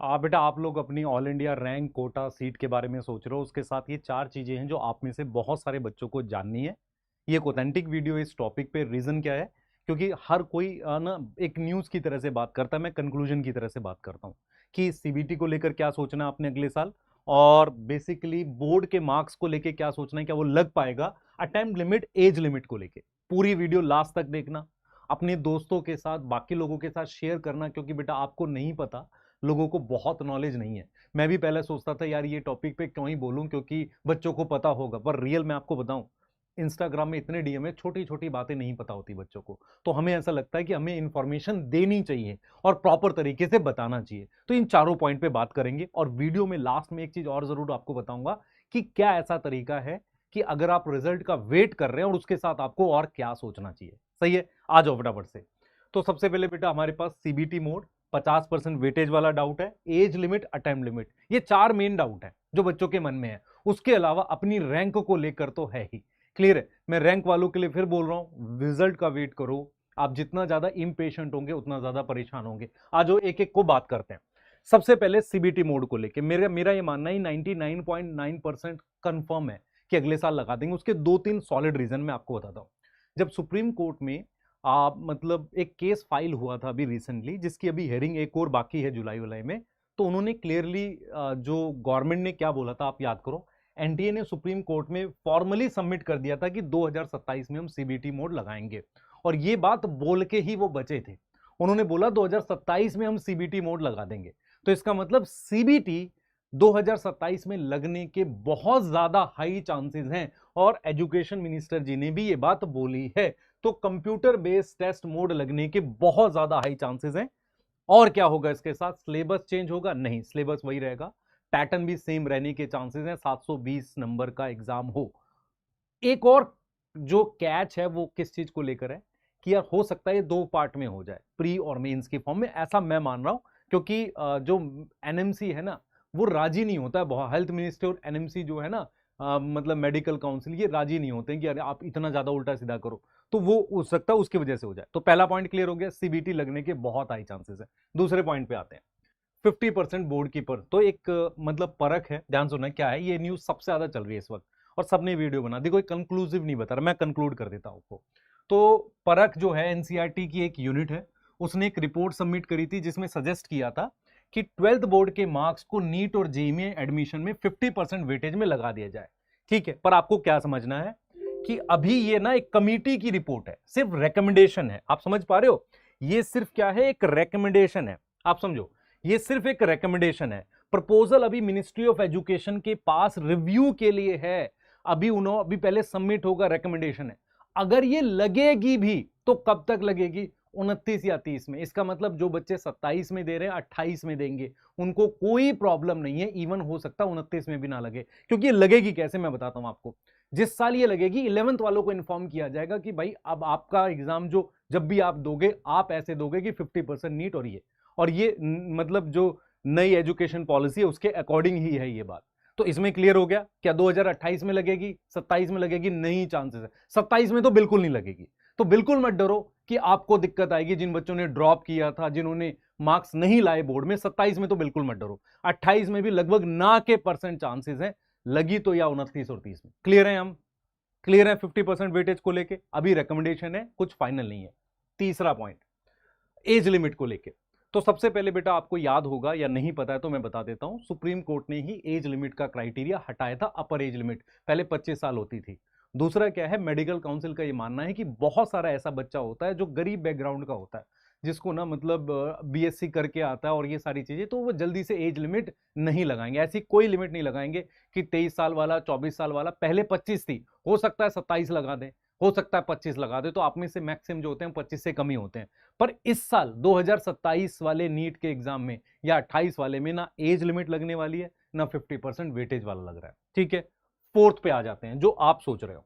बेटा आप लोग अपनी all India rank quota seat के बारे में सोच रहे हो, उसके साथ ये चार चीजें हैं जो आप में से बहुत सारे बच्चों को जाननी है। ये एक ऑथेंटिक वीडियो है इस टॉपिक पे। रीजन क्या है? क्योंकि हर कोई ना एक न्यूज की तरह से बात करता है, मैं कंक्लूजन की तरह से बात करता हूँ कि सीबीटी को लेकर क्या सोचना है आपने अगले साल, और बेसिकली बोर्ड के मार्क्स को लेकर क्या सोचना है, क्या वो लग पाएगा, अटेम्प्ट लिमिट, एज लिमिट को लेकर। पूरी वीडियो लास्ट तक देखना, अपने दोस्तों के साथ, बाकी लोगों के साथ शेयर करना, क्योंकि बेटा आपको नहीं पता, लोगों को बहुत नॉलेज नहीं है। मैं भी पहले सोचता था यार ये टॉपिक पे क्यों ही बोलूं, क्योंकि बच्चों को पता होगा, पर रियल में आपको बताऊं, इंस्टाग्राम में इतने डीएम है, छोटी छोटी बातें नहीं पता होती बच्चों को। तो हमें ऐसा लगता है कि हमें इंफॉर्मेशन देनी चाहिए और प्रॉपर तरीके से बताना चाहिए। तो इन चारों पॉइंट पे बात करेंगे, और वीडियो में लास्ट में एक चीज और जरूर आपको बताऊंगा कि क्या ऐसा तरीका है कि अगर आप रिजल्ट का वेट कर रहे हैं और उसके साथ आपको और क्या सोचना चाहिए। सही है, आ जाओ फटाफट से। तो सबसे पहले बेटा हमारे पास सीबीटी मोड, 50% वेटेज वाला डाउट है, एज लिमिट, अटेम्प्ट लिमिट, ये चार मेन डाउट है जो बच्चों के मन में है। उसके अलावा अपनी रैंक को लेकर तो है ही। क्लियर है? मैं रैंक वालों के लिए फिर बोल रहा हूं, रिजल्ट का वेट करो। आप जितना ज्यादा इम्पेशेंट होंगे उतना ज्यादा परेशान होंगे। आज एक एक को बात करते हैं। सबसे पहले सीबीटी मोड को लेकर मेरा मेरा ये मानना ही 99.9% कंफर्म है कि अगले साल लगा देंगे। उसके दो तीन सॉलिड रीजन मैं आपको बताता हूं। जब सुप्रीम कोर्ट में मतलब एक केस फाइल हुआ था अभी रिसेंटली, जिसकी अभी हेयरिंग एक और बाकी है जुलाई जुलाई में, तो उन्होंने क्लियरली जो गवर्नमेंट ने क्या बोला था आप याद करो। एनटीए ने सुप्रीम कोर्ट में फॉर्मली सबमिट कर दिया था कि 2027 में हम सीबीटी मोड लगाएंगे, और ये बात बोल के ही वो बचे थे। उन्होंने बोला 2027 में हम सीबीटी मोड लगा देंगे। तो इसका मतलब सीबीटी 2027 में लगने के बहुत ज्यादा हाई चांसेस हैं, और एजुकेशन मिनिस्टर जी ने भी ये बात बोली है। तो कंप्यूटर बेस्ड टेस्ट मोड लगने के बहुत ज्यादा हाई चांसेस हैं। और क्या होगा इसके साथ? सिलेबस चेंज होगा? नहीं, सिलेबस वही रहेगा। पैटर्न भी सेम रहने के चांसेस हैं, 720 नंबर का एग्जाम हो। एक और जो कैच है वो किस चीज को लेकर है कि यार हो सकता है ये दो पार्ट में हो जाए, प्री और मेंस की फॉर्म में, ऐसा मैं मान रहा हूं। क्योंकि जो एनएमसी है ना, वो राजी नहीं होता है, हेल्थ मिनिस्ट्री और एनएमसी जो है ना, मतलब मेडिकल काउंसिल, ये राजी नहीं होते हैं कि अरे आप इतना ज्यादा उल्टा सीधा करो। तो वो हो सकता है उसकी वजह से हो जाए। तो पहला पॉइंट क्लियर हो गया, सीबीटी लगने के बहुत हाई चांसेस है। दूसरे पॉइंट पे आते हैं, 50% बोर्ड की पर। तो एक मतलब परख है, ध्यान सुनना क्या है। ये न्यूज सबसे ज्यादा चल रही है इस वक्त, और सबने वीडियो बना दी, कोई कंक्लूसिव नहीं बता रहा, मैं कंक्लूड कर देता हूं आपको। तो परख जो है एनसीईआरटी की एक यूनिट है, उसने एक रिपोर्ट सबमिट करी थी जिसमें सजेस्ट किया था कि 12th बोर्ड के मार्क्स को नीट और जेईई में एडमिशन में 50% वेटेज में लगा दिया जाए। ठीक है, पर आपको क्या समझना है कि अभी ये ना एक कमिटी की रिपोर्ट है, सिर्फ रिकमेंडेशन है। आप समझ पा रहे हो? ये सिर्फ क्या है? एक रिकमेंडेशन है। आप समझो, ये सिर्फ एक रिकमेंडेशन है। प्रपोजल अभी मिनिस्ट्री ऑफ एजुकेशन के पास रिव्यू के लिए है। अभी पहले सबमिट होगा, रिकमेंडेशन है। अगर ये लगेगी भी तो कब तक लगेगी? 29 या 30 में। इसका मतलब जो बच्चे 27 में दे रहे हैं 28 में देंगे, उनको कोई प्रॉब्लम नहीं है। इवन हो सकता है 29 में भी ना लगे। क्योंकि ये लगेगी कैसे, मैं बताता हूं आपको। जिस साल ये लगेगी 11th वालों को इन्फॉर्म किया जाएगा कि भाई अब आपका एग्जाम जो जब भी आप दोगे, आप ऐसे दोगे कि 50% नीट और ये मतलब जो नई एजुकेशन पॉलिसी है उसके अकॉर्डिंग ही है ये बात। तो इसमें क्लियर हो गया क्या 2028 में लगेगी, 27 में लगेगी? नहीं, चांसेस है 27 में तो बिल्कुल नहीं लगेगी। तो बिल्कुल मत डरो कि आपको दिक्कत आएगी। जिन बच्चों ने ड्रॉप किया था, जिन्होंने मार्क्स नहीं लाए बोर्ड में, 27 में तो बिल्कुल मत डरो। 28 में भी लगभग ना के परसेंट चांसेस है, लगी तो या 29 और 30 में। क्लियर है? हम क्लियर है 50% वेटेज को लेके? अभी रिकमेंडेशन है, कुछ फाइनल नहीं है। तीसरा पॉइंट, एज लिमिट को लेके। तो सबसे पहले बेटा आपको याद होगा, या नहीं पता है तो मैं बता देता हूं, सुप्रीम कोर्ट ने ही एज लिमिट का क्राइटेरिया हटाया था। अपर एज लिमिट पहले 25 साल होती थी। दूसरा क्या है, मेडिकल काउंसिल का ये मानना है कि बहुत सारा ऐसा बच्चा होता है जो गरीब बैकग्राउंड का होता है, जिसको ना मतलब बीएससी करके आता है और ये सारी चीजें, तो वो जल्दी से एज लिमिट नहीं लगाएंगे। ऐसी कोई लिमिट नहीं लगाएंगे कि 23 साल वाला, 24 साल वाला, पहले 25 थी, हो सकता है 27 लगा दें, हो सकता है 25 लगा दे। तो आप में से मैक्सिमम जो होते हैं 25 से कम ही होते हैं। पर इस साल 2027 वाले नीट के एग्जाम में या 28 वाले में ना एज लिमिट लगने वाली है, ना 50% वेटेज वाला लग रहा है। ठीक है, फोर्थ पे आ जाते हैं जो आप सोच रहे हो,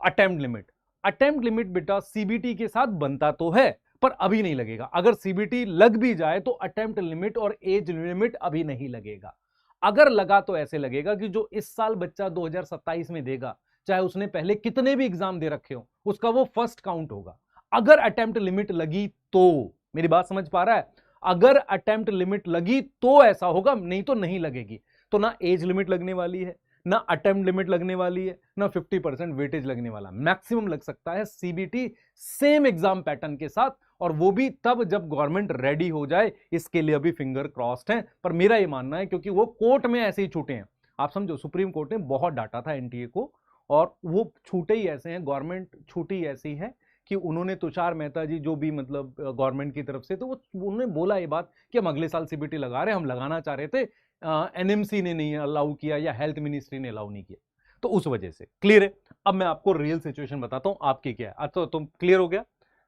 अटेम्प्ट लिमिट। अटेम्प्ट लिमिट बेटा सीबीटी के साथ बनता तो है, पर अभी नहीं लगेगा। अगर सीबीटी लग भी जाए तो अटेम्प्ट लिमिट और एज लिमिट अभी नहीं लगेगा। अगर लगा तो ऐसे लगेगा कि जो इस साल बच्चा 2027 में देगा, चाहे उसने पहले कितने भी एग्जाम दे रखे हो, उसका वो फर्स्ट काउंट होगा। अगर अटेम्प्ट लिमिट लगी तो, मेरी बात समझ पा रहा है? अगर अटेम्प्ट लिमिट लगी तो ऐसा होगा, नहीं तो नहीं लगेगी। तो ना एज लिमिट लगने वाली है, ना अटेम्प्ट लिमिट लगने वाली है, ना 50% वेटेज लगने वाला। मैक्सिमम लग सकता है सीबीटी सेम एग्जाम पैटर्न के साथ, और वो भी तब जब गवर्नमेंट रेडी हो जाए। इसके लिए अभी फिंगर क्रॉस्ड है, पर मेरा ये मानना है क्योंकि वो कोर्ट में ऐसे ही छूटे हैं। आप समझो, सुप्रीम कोर्ट ने बहुत डांटा था एनटीए को, और वो छूटे ही ऐसे हैं, गवर्नमेंट छूटी ऐसी है कि उन्होंने तुषार मेहता जी जो भी मतलब गवर्नमेंट की तरफ से, तो वो उन्होंने बोला ये बात कि हम अगले साल सीबीटी लगा रहे हैं, हम लगाना चाह रहे थे, एनएमसी ने नहीं अलाउ किया या हेल्थ मिनिस्ट्री ने अलाउ नहीं किया, तो उस वजह से। क्लियर है? अब मैं आपको रियल सिचुएशन बताता हूं आपकी क्या है। तो तुम क्लियर हो गया,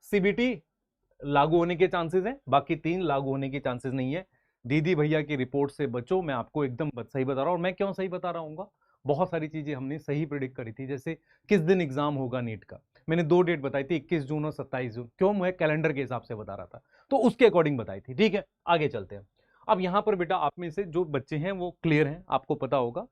सीबीटी लागू होने के चांसेस हैं, बाकी 3 लागू होने के चांसेस नहीं है। दीदी भैया की रिपोर्ट से बचो, मैं आपको एकदम सही बता रहा हूं। और मैं क्यों सही बता रहा हूँ, बहुत सारी चीजें हमने सही प्रिडिक्ट करी थी। जैसे किस दिन एग्जाम होगा नीट का, मैंने 2 डेट बताई थी, 21 जून और 27 जून। क्यों? मैं कैलेंडर के हिसाब से बता रहा था, तो उसके अकॉर्डिंग बताई थी। ठीक है, आगे चलते हैं। अब यहां पर बेटा आप में से जो बच्चे हैं वो क्लियर हैं, आपको पता होगा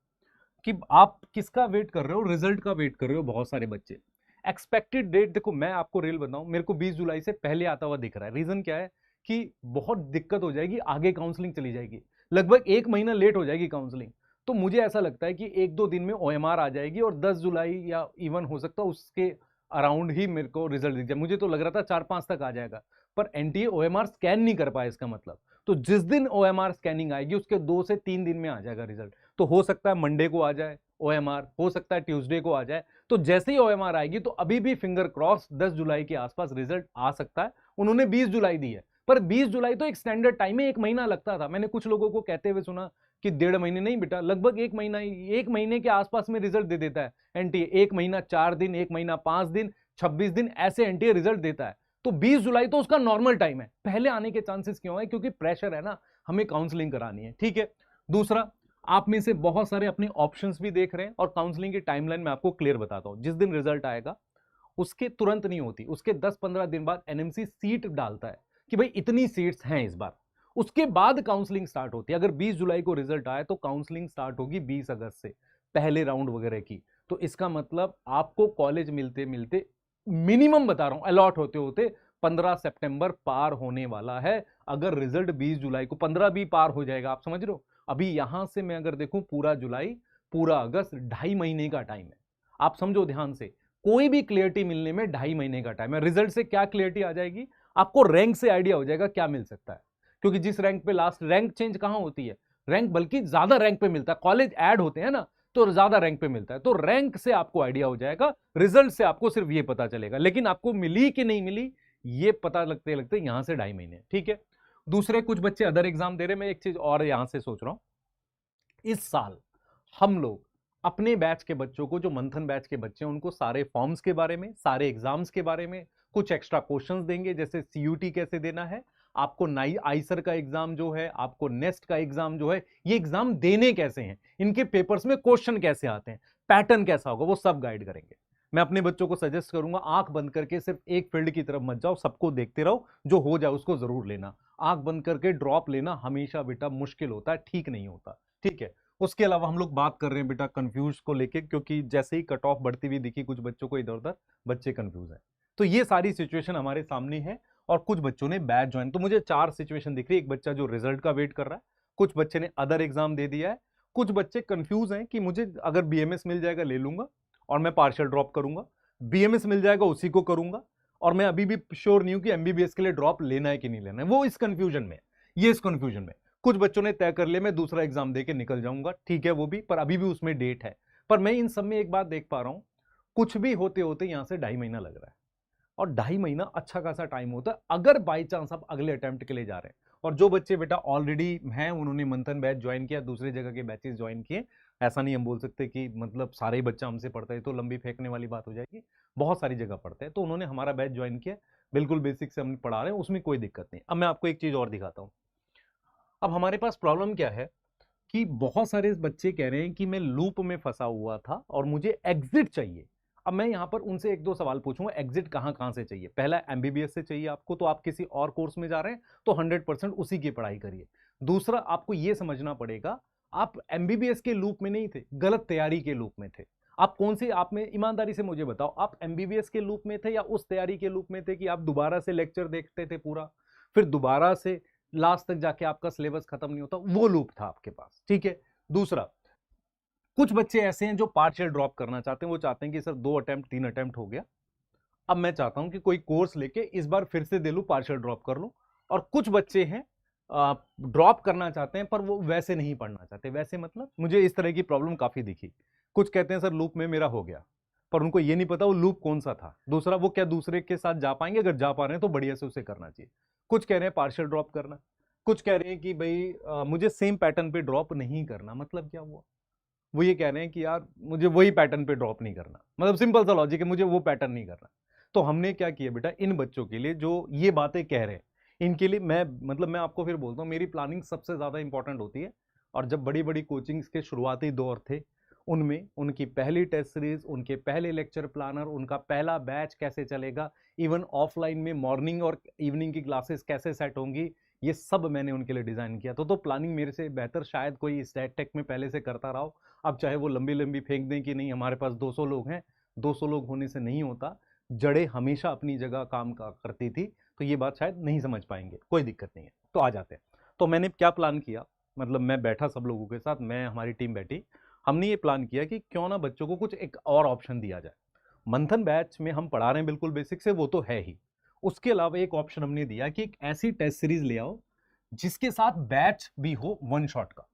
कि आप किसका वेट कर रहे हो, रिजल्ट का वेट कर रहे हो। बहुत सारे बच्चे एक्सपेक्टेड डेट, देखो मैं आपको रियल बताऊं, मेरे को 20 जुलाई से पहले आता हुआ दिख रहा है। रीजन क्या है कि बहुत दिक्कत हो जाएगी, आगे काउंसलिंग चली जाएगी, लगभग 1 महीना लेट हो जाएगी काउंसलिंग। तो मुझे ऐसा लगता है कि 1-2 दिन में ओएमआर आ जाएगी, और 10 जुलाई या इवन हो सकता है उसके अराउंड ही मेरे को रिजल्ट दिख जाए। मुझे तो लग रहा था 4-5 तक आ जाएगा, पर एनटीए ओएमआर स्कैन नहीं कर पाया, इसका मतलब। तो जिस दिन ओएमआर स्कैनिंग आएगी उसके 2 से 3 दिन में आ जाएगा रिजल्ट। तो हो सकता है मंडे को आ जाए ओएमआर, हो सकता है ट्यूसडे को आ जाए। तो जैसे ही ओएमआर आएगी तो अभी भी फिंगर क्रॉस 10 जुलाई के आसपास रिजल्ट आ सकता है। उन्होंने 20 जुलाई दी है, पर 20 जुलाई तो एक स्टैंडर्ड टाइम है, 1 महीना लगता था। मैंने कुछ लोगों को कहते हुए सुना कि 1.5 महीने, नहीं बेटा, लगभग 1 महीना, 1 महीने के आसपास में रिजल्ट दे देता है एनटीए। 1 महीना 4 दिन, 1 महीना 5 दिन, 26 दिन, ऐसे एनटीए रिजल्ट देता है। तो 20 जुलाई तो उसका नॉर्मल टाइम है। पहले आने के चांसेस क्यों है? क्योंकि प्रेशर है ना, हमें काउंसलिंग करानी है। ठीक है, दूसरा, आप में से बहुत सारे अपने ऑप्शंस भी देख रहे हैं, और काउंसलिंग की टाइमलाइन मैं आपको क्लियर बताता हूं। जिस दिन रिजल्ट आएगा उसके तुरंत नहीं होती, उसके 10-15 दिन बाद एनएमसी सीट डालता है कि भाई इतनी सीट्स हैं इस बार, उसके बाद काउंसलिंग स्टार्ट होती है। अगर 20 जुलाई को रिजल्ट आए तो काउंसलिंग स्टार्ट होगी 20 अगस्त से, पहले राउंड वगैरह की। तो इसका मतलब आपको कॉलेज मिलते मिलते, मिनिमम बता रहा हूं, अलॉट होते होते 15 सितंबर पार होने वाला है। अगर रिजल्ट 20 जुलाई को, 15 भी पार हो जाएगा, आप समझ रहे हो। अभी यहां से मैं अगर देखूं, पूरा जुलाई, पूरा अगस्त, 2.5 महीने का टाइम है। आप समझो ध्यान से, कोई भी क्लियरिटी मिलने में 2.5 महीने का टाइम है। रिजल्ट से क्या क्लियरिटी आ जाएगी, आपको रैंक से आइडिया हो जाएगा क्या मिल सकता है। क्योंकि जिस रैंक पे लास्ट, रैंक चेंज कहां होती है, रैंक बल्कि ज्यादा रैंक पे मिलता है, कॉलेज ऐड होते हैं ना, तो ज्यादा रैंक पे मिलता है। तो रैंक से आपको आइडिया हो जाएगा, रिजल्ट से आपको सिर्फ ये पता चलेगा। लेकिन आपको मिली कि नहीं मिली, ये पता लगते लगते यहां से 2.5 महीने। ठीक है, दूसरे कुछ बच्चे अदर एग्जाम दे रहे। मैं एक चीज और यहां से सोच रहा हूं, इस साल हम लोग अपने बैच के बच्चों को, जो मंथन बैच के बच्चे हैं, उनको सारे फॉर्म्स के बारे में, सारे एग्जाम्स के बारे में कुछ एक्स्ट्रा क्वेश्चंस देंगे। जैसे सीयूटी कैसे देना है आपको, नाई आइसर का एग्जाम जो है, आपको नेस्ट का एग्जाम जो है, ये एग्जाम देने कैसे हैं, इनके पेपर्स में क्वेश्चन कैसे आते हैं, पैटर्न कैसा होगा, वो सब गाइड करेंगे। मैं अपने बच्चों को सजेस्ट करूंगा, आंख बंद करके सिर्फ एक फील्ड की तरफ मत जाओ, सबको देखते रहो, जो हो जाए उसको जरूर लेना। आंख बंद करके ड्रॉप लेना हमेशा बेटा मुश्किल होता है, ठीक नहीं होता। ठीक है, उसके अलावा हम लोग बात कर रहे हैं बेटा कंफ्यूज को लेके, क्योंकि जैसे ही कट ऑफ बढ़ती हुई दिखी कुछ बच्चों को, इधर उधर बच्चे कंफ्यूज है। तो ये सारी सिचुएशन हमारे सामने है। और कुछ बच्चों ने बैच ज्वाइन, तो मुझे 4 सिचुएशन दिख रही है। एक बच्चा जो रिजल्ट का वेट कर रहा है, कुछ बच्चे ने अदर एग्जाम दे दिया है, कुछ बच्चे कंफ्यूज हैं कि मुझे अगर बीएमएस मिल जाएगा ले लूंगा और मैं पार्शियल ड्रॉप करूंगा, बीएमएस मिल जाएगा उसी को करूंगा, और मैं अभी भी श्योर नहीं हूं कि एमबीबीएस के लिए ड्रॉप लेना है कि नहीं लेना है। वो इस कंफ्यूजन में, ये इस कंफ्यूजन में। कुछ बच्चों ने तय कर लिया मैं दूसरा एग्जाम देके निकल जाऊंगा, ठीक है वो भी, पर अभी भी उसमें डेट है। पर मैं इन सब में एक बात देख पा रहा हूं, कुछ भी होते होते यहां से 2.5 महीना लग रहा है, और 2.5 महीना अच्छा खासा टाइम होता है अगर बाई चांस आप अगले अटेम्प्ट के लिए जा रहे हैं। और जो बच्चे बेटा ऑलरेडी हैं, उन्होंने मंथन बैच ज्वाइन किया, दूसरी जगह के बैचेस ज्वाइन किए, ऐसा नहीं हम बोल सकते कि मतलब सारे बच्चा हमसे पढ़ता है तो लंबी फेंकने वाली बात हो जाएगी। बहुत सारी जगह पढ़ते हैं, तो उन्होंने हमारा बैच ज्वाइन किया, बिल्कुल बेसिक से हम पढ़ा रहे हैं, उसमें कोई दिक्कत नहीं। अब मैं आपको एक चीज और दिखाता हूं। अब हमारे पास प्रॉब्लम क्या है कि बहुत सारे बच्चे कह रहे हैं कि मैं लूप में फंसा हुआ था और मुझे एग्जिट चाहिए। अब मैं यहां पर उनसे 1-2 सवाल पूछूंगा, एग्जिट कहां कहां से चाहिए। पहला, एमबीबीएस से चाहिए आपको, तो आप किसी और कोर्स में जा रहे हैं तो 100% उसी की पढ़ाई करिए। दूसरा, आपको यह समझना पड़ेगा आप एमबीबीएस के लूप में नहीं थे, गलत तैयारी के लूप में थे। आप कौन सी, आप में ईमानदारी से मुझे बताओ, आप एमबीबीएस के लूप में थे या उस तैयारी के लूप में थे कि आप दोबारा से लेक्चर देखते थे पूरा, फिर दोबारा से लास्ट तक जाके आपका सिलेबस खत्म नहीं होता, वो लूप था आपके पास, ठीक है। दूसरा, कुछ बच्चे ऐसे हैं जो पार्शियल ड्रॉप करना चाहते हैं, वो चाहते हैं कि सर 2 अटेम्प्ट 3 अटेम्प्ट हो गया, अब मैं चाहता हूं कि कोई कोर्स लेके इस बार फिर से दे लूं, पार्शियल ड्रॉप कर लूं। और कुछ बच्चे हैं ड्रॉप करना चाहते हैं पर वो वैसे नहीं पढ़ना चाहते। वैसे मतलब मुझे इस तरह की प्रॉब्लम काफी दिखी। कुछ कहते हैं सर लूप में मेरा हो गया, पर उनको ये नहीं पता वो लूप कौन सा था। दूसरा, वो क्या दूसरे के साथ जा पाएंगे? अगर जा पा रहे हैं तो बढ़िया से उसे करना चाहिए। कुछ कह रहे हैं पार्शियल ड्रॉप करना, कुछ कह रहे हैं कि भाई मुझे सेम पैटर्न पे ड्रॉप नहीं करना। मतलब क्या हुआ? वो ये कह रहे हैं कि यार मुझे वही पैटर्न पे ड्रॉप नहीं करना, मतलब सिंपल सा लॉजिक है, मुझे वो पैटर्न नहीं करना। तो हमने क्या किया बेटा, इन बच्चों के लिए जो ये बातें कह रहे हैं, इनके लिए मैं आपको फिर बोलता हूँ, मेरी प्लानिंग सबसे ज्यादा इंपॉर्टेंट होती है। और जब बड़ी बड़ी कोचिंग्स के शुरुआती दौर थे, उनमें उनकी पहली टेस्ट सीरीज, उनके पहले लेक्चर प्लानर, उनका पहला बैच कैसे चलेगा, इवन ऑफलाइन में मॉर्निंग और इवनिंग की क्लासेस कैसे सेट होंगी, ये सब मैंने उनके लिए डिजाइन किया। तो प्लानिंग मेरे से बेहतर शायद कोई स्टैट टेक में पहले से करता रहा हो। अब चाहे वो लंबी लंबी फेंक दें कि नहीं हमारे पास 200 लोग हैं, 200 लोग होने से नहीं होता। जड़ें हमेशा अपनी जगह काम करती थी, तो ये बात शायद नहीं समझ पाएंगे, कोई दिक्कत नहीं है। तो आ जाते हैं। तो मैंने क्या प्लान किया, मतलब मैं बैठा सब लोगों के साथ, मैं हमारी टीम बैठी, हमने ये प्लान किया कि क्यों ना बच्चों को कुछ एक और ऑप्शन दिया जाए। मंथन बैच में हम पढ़ा रहे हैं बिल्कुल बेसिक से, वो तो है ही। उसके अलावा एक ऑप्शन हमने दिया कि एक ऐसी टेस्ट सीरीज ले आओ जिसके साथ बैच भी हो वन शॉट का।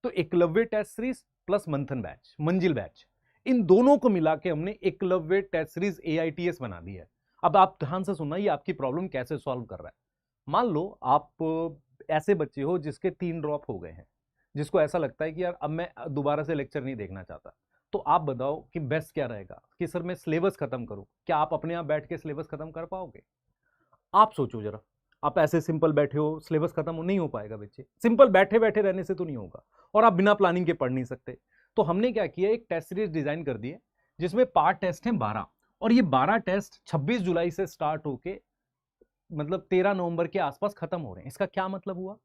तो एकलव्य टेस्ट सीरीज प्लस मंथन बैच, मंजिल बैच, इन दोनों को मिला के हमने एकलव्य टेस्ट सीरीज AITS बना दी है। अब आप ध्यान से सुनना, ये आपकी प्रॉब्लम कैसे सॉल्व कर रहा है। मान लो आप ऐसे बच्चे हो जिसके 3 ड्रॉप हो गए हैं, जिसको ऐसा लगता है कि यार अब मैं दोबारा से लेक्चर नहीं देखना चाहता। तो आप बताओ कि बेस्ट क्या रहेगा, कि सर मैं सिलेबस खत्म करूं। क्या आप अपने आप बैठ के सिलेबस खत्म कर पाओगे? आप सोचो जरा। आप ऐसे सिंपल बैठे हो, सिलेबस खत्म नहीं हो पाएगा बच्चे, सिंपल बैठे बैठे रहने से तो नहीं होगा। और आप बिना प्लानिंग के पढ़ नहीं सकते। तो हमने क्या किया, एक टेस्ट सीरीज डिजाइन कर दी है जिसमें पार्ट टेस्ट हैं 12, और ये 12 टेस्ट 26 जुलाई से स्टार्ट होके मतलब 13 नवंबर के आसपास खत्म हो रहे हैं। इसका क्या मतलब हुआ?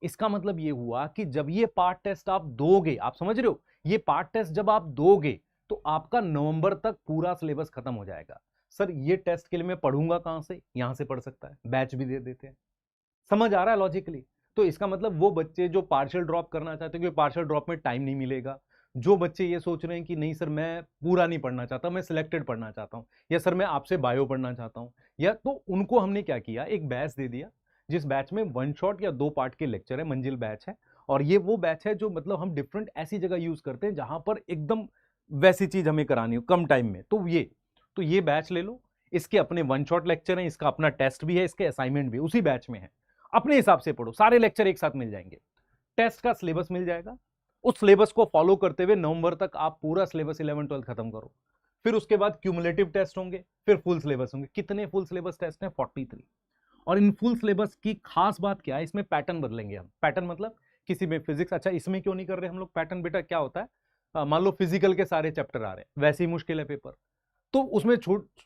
इसका मतलब ये हुआ कि जब ये पार्ट टेस्ट आप दोगे, आप समझ रहे हो, ये पार्ट टेस्ट जब आप दोगे तो आपका नवंबर तक पूरा सिलेबस खत्म हो जाएगा। सर ये टेस्ट के लिए मैं पढ़ूंगा कहां से? यहां से पढ़ सकता है, बैच भी दे देते हैं। समझ आ रहा है लॉजिकली? तो इसका मतलब वो बच्चे जो पार्शियल ड्रॉप करना चाहते हैं, क्योंकि पार्शियल ड्रॉप में टाइम नहीं मिलेगा। जो बच्चे ये सोच रहे हैं कि नहीं सर मैं पूरा नहीं पढ़ना चाहता, मैं सिलेक्टेड पढ़ना चाहता हूं, या सर मैं आपसे बायो पढ़ना चाहता हूं, या तो उनको हमने क्या किया, एक बैच दे दिया जिस बैच में 1 शॉट या 2 पार्ट के लेक्चर है, मंजिल बैच है। और ये वो बैच है जो मतलब हम डिफरेंट ऐसी जगह यूज करते हैं जहां पर एकदम वैसी चीज हमें करानी हो कम टाइम में। तो ये बैच ले लो, इसके अपने 1 शॉट लेक्चर हैं, इसका अपना टेस्ट भी है, इसके असाइनमेंट भी उसी बैच में है। अपने हिसाब से पढ़ो, सारे लेक्चर एक साथ मिल जाएंगे, टेस्ट का सिलेबस मिल जाएगा। उस सिलेबस को फॉलो करते हुए नवंबर तक आप पूरा सिलेबस 11 12 खत्म करो। फिर उसके बाद क्यूमुलेटिव टेस्ट होंगे, फिर फुल सिलेबस होंगे। कितने फुल सिलेबस टेस्ट हैं? 43। और इन फुल सिलेबस की खास बात क्या है, इसमें पैटर्न बदलेंगे हम। पैटर्न मतलब किसी में फिजिक्स, अच्छा इसमें क्यों नहीं कर रहे हम लोग पैटर्न? बेटा क्या होता है, मान लो फिजिकल के सारे चैप्टर आ रहे हैं, वैसे ही मुश्किल है पेपर, तो उसमें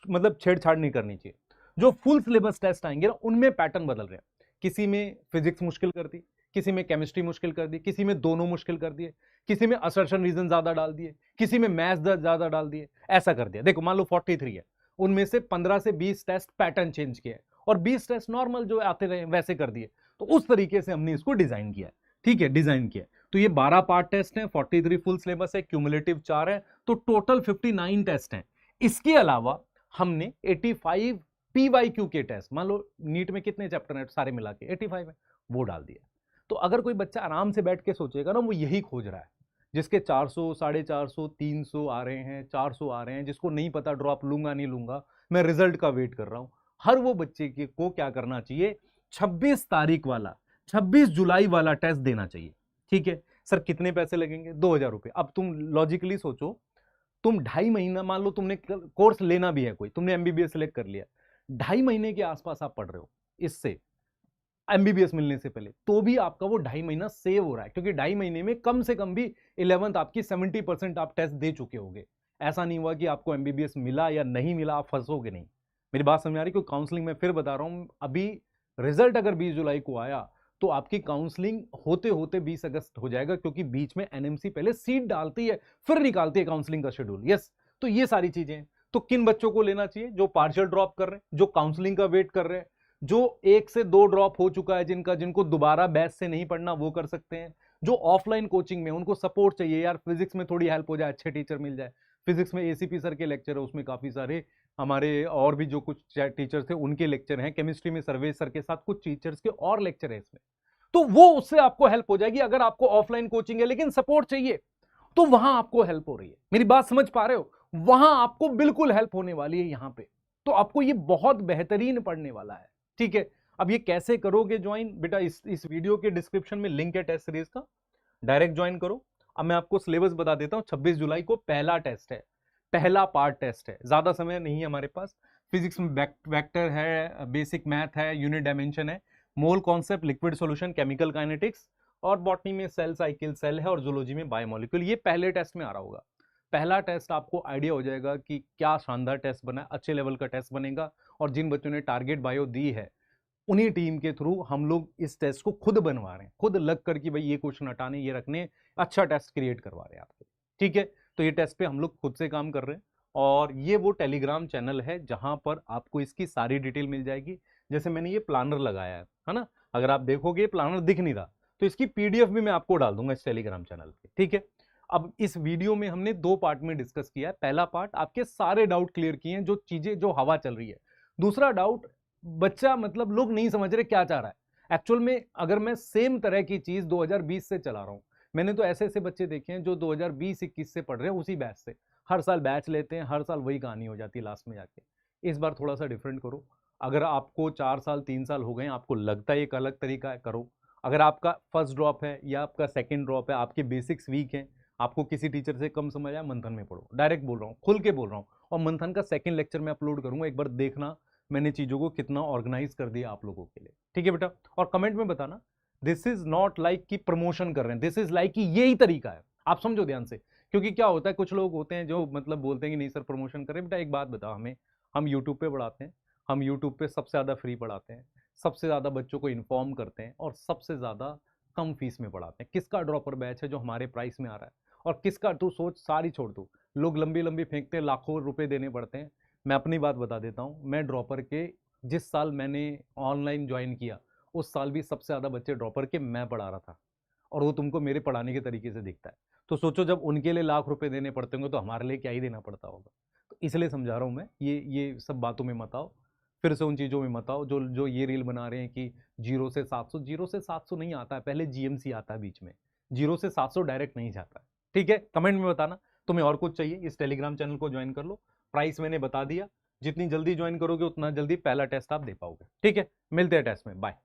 मतलब छेड़छाड़ नहीं करनी चाहिए। जो फुल सिलेबस टेस्ट आएंगे ना, उनमें पैटर्न बदल रहे हैं। किसी में फिजिक्स मुश्किल कर दी, किसी में केमिस्ट्री मुश्किल कर दी, किसी में दोनों मुश्किल कर दिए, किसी में असर्शन रीजन ज्यादा डाल दिए, किसी में मैथ्स ज्यादा डाल दिए, ऐसा कर दिया। देखो मान लो 43 है, उनमें से 15 से 20 टेस्ट पैटर्न चेंज किया है, और 20 टेस्ट नॉर्मल जो आते रहे वैसे कर दिए। तो उस तरीके से हमने इसको डिजाइन किया है, ठीक है, डिजाइन किया। तो ये 12 पार्ट टेस्ट हैं, 43 फुल सिलेबस है, क्यूमुलेटिव 4 है, तो टोटल 59 टेस्ट हैं। इसके अलावा हमने 85 PYQ के टेस्ट, मान लो नीट में कितने चैप्टर हैं सारे मिला के 85 है, वो डाल दिया। तो अगर कोई बच्चा आराम से बैठ के सोचेगा ना, वो यही खोज रहा है, जिसके 400 450 300 आ रहे हैं, 400 आ रहे हैं, जिसको नहीं पता ड्रॉप लूंगा नहीं लूंगा, मैं रिजल्ट का वेट कर रहा हूं, हर वो बच्चे को क्या करना चाहिए, 26 तारीख वाला, 26 जुलाई वाला टेस्ट देना चाहिए। ठीक है सर, कितने पैसे लगेंगे? 2000 रुपये। अब तुम लॉजिकली सोचो, तुम 2.5 महीना, मान लो तुमने कोर्स लेना भी है कोई, तुमने MBBS सेलेक्ट कर लिया, 2.5 महीने के आसपास आप पढ़ रहे हो इससे MBBS मिलने से पहले, तो भी आपका वो 2.5 महीना सेव हो रहा है, क्योंकि 2.5 महीने में कम से कम भी 11th आपकी 70% आप टेस्ट दे चुके होगे। ऐसा नहीं हुआ कि आपको MBBS मिला या नहीं मिला आप फंसोगे नहीं। मेरी बात समझ आ रही? क्योंकि काउंसलिंग में फिर बता रहा हूं, अभी रिजल्ट अगर 20 जुलाई को आया तो आपकी काउंसलिंग होते होते 20 अगस्त हो जाएगा, क्योंकि बीच में NMC पहले सीट डालती है, फिर निकालती है काउंसलिंग का शेड्यूल। यस, तो ये सारी चीजें हैं। तो किन बच्चों को लेना चाहिए? जो पार्शियल ड्रॉप कर रहे हैं, जो काउंसलिंग का वेट कर रहे हैं, जो 1 से 2 ड्रॉप हो चुका है जिनको दोबारा बैच से नहीं पढ़ना वो कर सकते हैं। जो ऑफलाइन कोचिंग में उनको सपोर्ट चाहिए, यार फिजिक्स में थोड़ी हेल्प हो जाए, अच्छे टीचर मिल जाए। फिजिक्स में एसीपी सर के लेक्चर है, उसमें काफी सारे हमारे और भी जो कुछ टीचर थे उनके लेक्चर हैं। केमिस्ट्री में सर्वेश सर के साथ कुछ टीचर्स के और लेक्चर है इसमें, तो वो उससे आपको हेल्प हो जाएगी। अगर आपको ऑफलाइन कोचिंग है लेकिन सपोर्ट चाहिए, तो वहां आपको हेल्प हो रही है। मेरी बात समझ पा रहे हो? वहां आपको बिल्कुल हेल्प होने वाली है यहां पे। तो आपको ये बहुत बेहतरीन पढ़ने वाला है, ठीक है। अब ये कैसे करोगे ज्वाइन? बेटा इस वीडियो के डिस्क्रिप्शन में लिंक है टेस्ट सीरीज का, डायरेक्ट ज्वाइन करो। अब मैं आपको सिलेबस बता देता हूं। 26 जुलाई को पहला टेस्ट है, पहला पार्ट टेस्ट है, ज्यादा समय नहीं है हमारे पास। फिजिक्स में वेक्टर है, बेसिक मैथ है, यूनिट डायमेंशन है, mole concept, liquid solution, chemical kinetics, और बॉटनी में सेल साइकिल सेल है, और जूलॉजी में बायोमोलिक्यूल। ये पहले टेस्ट में आ रहा होगा। पहला टेस्ट आपको आइडिया हो जाएगा कि क्या शानदार टेस्ट बना है, अच्छे लेवल का टेस्ट बनेगा। और जिन बच्चों ने टारगेट बायो दी है, उन्हीं टीम के थ्रू हम लोग इस टेस्ट को खुद बनवा रहे हैं, खुद लग कर कि भाई ये क्वेश्चन हटाने, ये रखने, अच्छा टेस्ट क्रिएट करवा रहे हैं आपके, ठीक है। तो ये टेस्ट पे हम लोग खुद से काम कर रहे हैं। और ये वो टेलीग्राम चैनल है जहां पर आपको इसकी सारी डिटेल मिल जाएगी। जैसे मैंने ये प्लानर लगाया है ना, अगर आप देखोगे प्लानर दिख नहीं रहा, तो इसकी पीडीएफ भी मैं आपको डाल दूंगा इस टेलीग्राम चैनल पे, ठीक है। अब इस वीडियो में हमने 2 पार्ट में डिस्कस किया है। पहला पार्ट आपके सारे डाउट क्लियर किए हैं, जो चीजें जो हवा चल रही है। दूसरा डाउट, बच्चा मतलब लोग नहीं समझ रहे क्या चाह रहा है एक्चुअल में। अगर मैं सेम तरह की चीज 2020 से चला रहा हूं, मैंने तो ऐसे ऐसे बच्चे देखे हैं जो 2020-21 से पढ़ रहे हैं उसी बैच से, हर साल बैच लेते हैं, हर साल वही कहानी हो जाती है लास्ट में जाके। इस बार थोड़ा सा डिफरेंट करो। अगर आपको 4 साल 3 साल हो गए, आपको लगता है एक अलग तरीका है, करो। अगर आपका फर्स्ट ड्रॉप है या आपका सेकंड ड्रॉप है, आपके बेसिक्स वीक हैं, आपको किसी टीचर से कम समझ आया, मंथन में पढ़ो। डायरेक्ट बोल रहा हूँ, खुल के बोल रहा हूँ। और मंथन का सेकंड लेक्चर मैं अपलोड करूंगा, एक बार देखना मैंने चीजों को कितना ऑर्गेनाइज कर दिया आप लोगों के लिए, ठीक है बेटा। और कमेंट में बताना, दिस इज नॉट लाइक कि प्रमोशन कर रहे हैं, दिस इज लाइक कि यही तरीका है। आप समझो ध्यान से, क्योंकि क्या होता है, कुछ लोग होते हैं जो मतलब बोलते हैं कि नहीं सर प्रमोशन करें। बेटा एक बात बताओ, हमें, हम यूट्यूब पे पढ़ाते हैं, हम यूट्यूब पे सबसे ज्यादा फ्री पढ़ाते हैं, सबसे ज्यादा बच्चों को इन्फॉर्म करते हैं, और सबसे ज्यादा कम फीस में पढ़ाते हैं। किसका ड्रॉपर बैच है जो हमारे प्राइस में आ रहा है, और किसका, तू सोच, सारी छोड़ दो। लोग लंबी लंबी फेंकते हैं, लाखों रुपए देने पड़ते हैं। मैं अपनी बात बता देता हूँ, मैं ड्रॉपर के, जिस साल मैंने ऑनलाइन ज्वाइन किया, उस साल भी सबसे ज्यादा बच्चे ड्रॉपर के मैं पढ़ा रहा था, और वो तुमको मेरे पढ़ाने के तरीके से दिखता है। तो सोचो, जब उनके लिए लाख रुपए देने पड़ते होंगे तो हमारे लिए क्या ही देना पड़ता होगा। तो इसलिए समझा रहा हूँ मैं, ये सब बातों में मत आओ, फिर से उन चीज़ों में मत आओ जो जो ये रील बना रहे हैं कि 0 से 700, 0 से 700 नहीं आता है, पहले जीएमसी आता है बीच में। 0 से 700 डायरेक्ट नहीं जाता है, ठीक है। कमेंट में बताना तुम्हें और कुछ चाहिए, इस टेलीग्राम चैनल को ज्वाइन कर लो। प्राइस मैंने बता दिया, जितनी जल्दी ज्वाइन करोगे उतना जल्दी पहला टेस्ट आप दे पाओगे, ठीक है। मिलते हैं टेस्ट में, बाय।